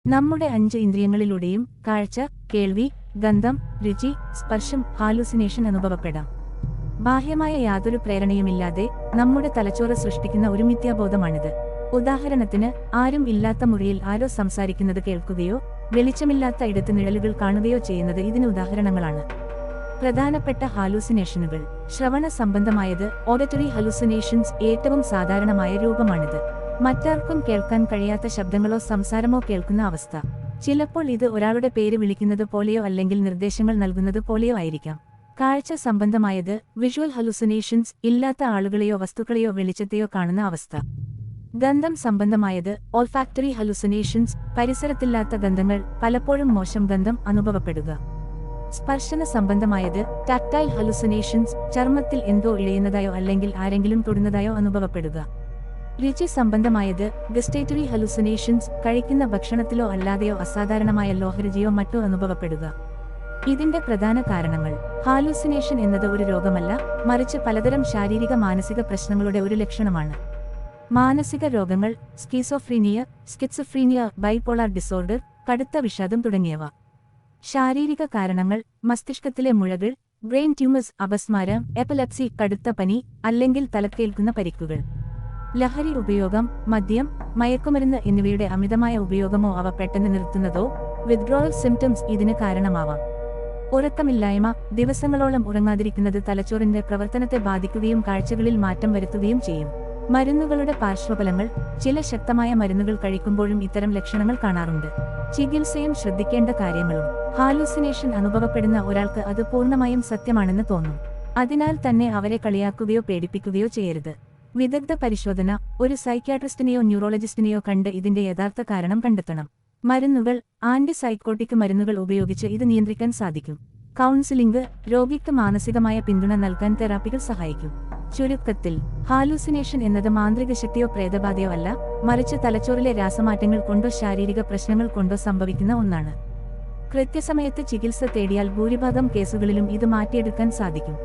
നമ്മുടെ 5 ഇന്ദ്രിയങ്ങളിലൂടെയും കാഴ്ച, കേൾവി, ഗന്ധം, രുചി, സ്പർശം, ഹാലൂസിനേഷൻ അനുഭവപ്പെടാം. ബാഹ്യമായ യാതൊരു പ്രേരണയുമില്ലാതെ നമ്മുടെ തലച്ചോറ് സൃഷ്ടിക്കുന്ന ഒരു മിഥ്യാബോധമാണിത്. ഉദാഹരണത്തിന്, ആരും ഇല്ലാത്ത മുറിയിൽ ആരോ സംസാരിക്കുന്നത് കേൾക്കുകയോ വെളിച്ചമില്ലാത്ത ഇടത്ത് നിഴലുകൾ കാണുകയോ ചെയ്യുന്നത് ഇതിന് ഉദാഹരണങ്ങളാണ്. പ്രധാനപ്പെട്ട ഹാലൂസിനേഷനുകൾ. ശ്രവണ സംബന്ധമായത് ഓഡിറ്ററി ഹലൂസിനേഷൻസ് ഏറ്റവും സാധാരണമായ രൂപമാണിത്. മറ്റാർക്കും കേൾക്കാൻ കഴിയാത്ത ശബ്ദങ്ങളോ സംസാരമോ കേൾക്കുന്ന അവസ്ഥ. ചിലപ്പോൾ ഇത് ഒരാളുടെ പേര് വിളിക്കുന്നത് പോലെയോ അല്ലെങ്കിൽ നിർദ്ദേശങ്ങൾ നൽകുന്നത് പോലെയോ ആയിരിക്കാം. കാഴ്ച സംബന്ധമായത് വിഷ്വൽ ഹലൂസിനേഷൻസ് ഇല്ലാത്ത ആളുകളെയോ വസ്തുക്കളെയോ വെളിച്ചത്തെയോ കാണുന്ന അവസ്ഥ. ഗന്ധം സംബന്ധമായത് ഓൾഫാക്ടറി ഹലൂസിനേഷൻസ് പരിസരത്തില്ലാത്ത ഗന്ധങ്ങൾ, പലപ്പോഴും മോശം ഗന്ധം അനുഭവപ്പെടുക. സ്പർശന സംബന്ധമായത് ടാക്ടൈൽ ഹലൂസിനേഷൻസ് ചർമ്മത്തിൽ എന്തോ ഇഴയുന്നതായോ അല്ലെങ്കിൽ ആരെങ്കിലും തൊടുന്നതായോ അനുഭവപ്പെടുക. രുചി സംബന്ധമായത് ഗസ്റ്റേറ്ററി ഹലൂസിനേഷൻസ് കഴിക്കുന്ന ഭക്ഷണത്തിലോ അല്ലാതെയോ അസാധാരണമായ ലോഹരുചിയോ മറ്റോ അനുഭവപ്പെടുക. ഇതിന്റെ പ്രധാന കാരണങ്ങൾ. ഹാലൂസിനേഷൻ എന്നത് ഒരു രോഗമല്ല, മറിച്ച് പലതരം ശാരീരിക മാനസിക പ്രശ്നങ്ങളുടെ ഒരു ലക്ഷണമാണ്. മാനസിക രോഗങ്ങൾ സ്കീസോഫ്രീനിയ, സ്കിറ്റ്സോഫ്രീനിയ, ബൈപോളാർ ഡിസോർഡർ, കടുത്ത വിഷാദം തുടങ്ങിയവ. ശാരീരിക കാരണങ്ങൾ മസ്തിഷ്കത്തിലെ മുഴകൾ, ബ്രെയിൻ ട്യൂമേഴ്സ്, അപസ്മാരം, എപ്പിലെപ്സി, കടുത്ത പനി അല്ലെങ്കിൽ തലക്കേൽക്കുന്ന പരിക്കുകൾ. ലഹരി ഉപയോഗം, മദ്യം, മയക്കുമരുന്ന് എന്നിവയുടെ അമിതമായ ഉപയോഗമോ അവ പെട്ടെന്ന് നിർത്തുന്നതോ വിത്ഡ്രോവൽ സിംറ്റംസ് ഇതിന് കാരണമാവാം. ഉറക്കമില്ലായ്മ, ദിവസങ്ങളോളം ഉറങ്ങാതിരിക്കുന്നത് തലച്ചോറിന്റെ പ്രവർത്തനത്തെ ബാധിക്കുകയും കാഴ്ചകളിൽ മാറ്റം വരുത്തുകയും ചെയ്യും. മരുന്നുകളുടെ പാർശ്വഫലങ്ങൾ. ചില ശക്തമായ മരുന്നുകൾ കഴിക്കുമ്പോഴും ഇത്തരം ലക്ഷണങ്ങൾ കാണാറുണ്ട്. ചികിത്സയും ശ്രദ്ധിക്കേണ്ട കാര്യങ്ങളും. ഹാലൂസിനേഷൻ അനുഭവപ്പെടുന്ന ഒരാൾക്ക് അത് പൂർണ്ണമായും സത്യമാണെന്ന് തോന്നും. അതിനാൽ തന്നെ അവരെ കളിയാക്കുകയോ പേടിപ്പിക്കുകയോ ചെയ്യരുത്. വിദഗ്ധ പരിശോധന. ഒരു സൈക്യാട്രിസ്റ്റിനെയോ ന്യൂറോളജിസ്റ്റിനെയോ കണ്ട് ഇതിന്റെ യഥാർത്ഥ കാരണം കണ്ടെത്തണം. മരുന്നുകൾ. ആന്റിസൈക്കോട്ടിക് മരുന്നുകൾ ഉപയോഗിച്ച് ഇത് നിയന്ത്രിക്കാൻ സാധിക്കും. കൗൺസിലിംഗ്. രോഗിക്ക് മാനസികമായ പിന്തുണ നൽകാൻ തെറാപ്പികൾ സഹായിക്കും. ചുരുക്കത്തിൽ, ഹാലൂസിനേഷൻ എന്നത് മാന്ത്രിക ശക്തിയോ പ്രേതബാധയോ അല്ല, മറിച്ച് തലച്ചോറിലെ രാസമാറ്റങ്ങൾ കൊണ്ടോ ശാരീരിക പ്രശ്നങ്ങൾ കൊണ്ടോ സംഭവിക്കുന്ന ഒന്നാണ്. കൃത്യസമയത്ത് ചികിത്സ തേടിയാൽ ഭൂരിഭാഗം കേസുകളിലും ഇത് മാറ്റിയെടുക്കാൻ സാധിക്കും.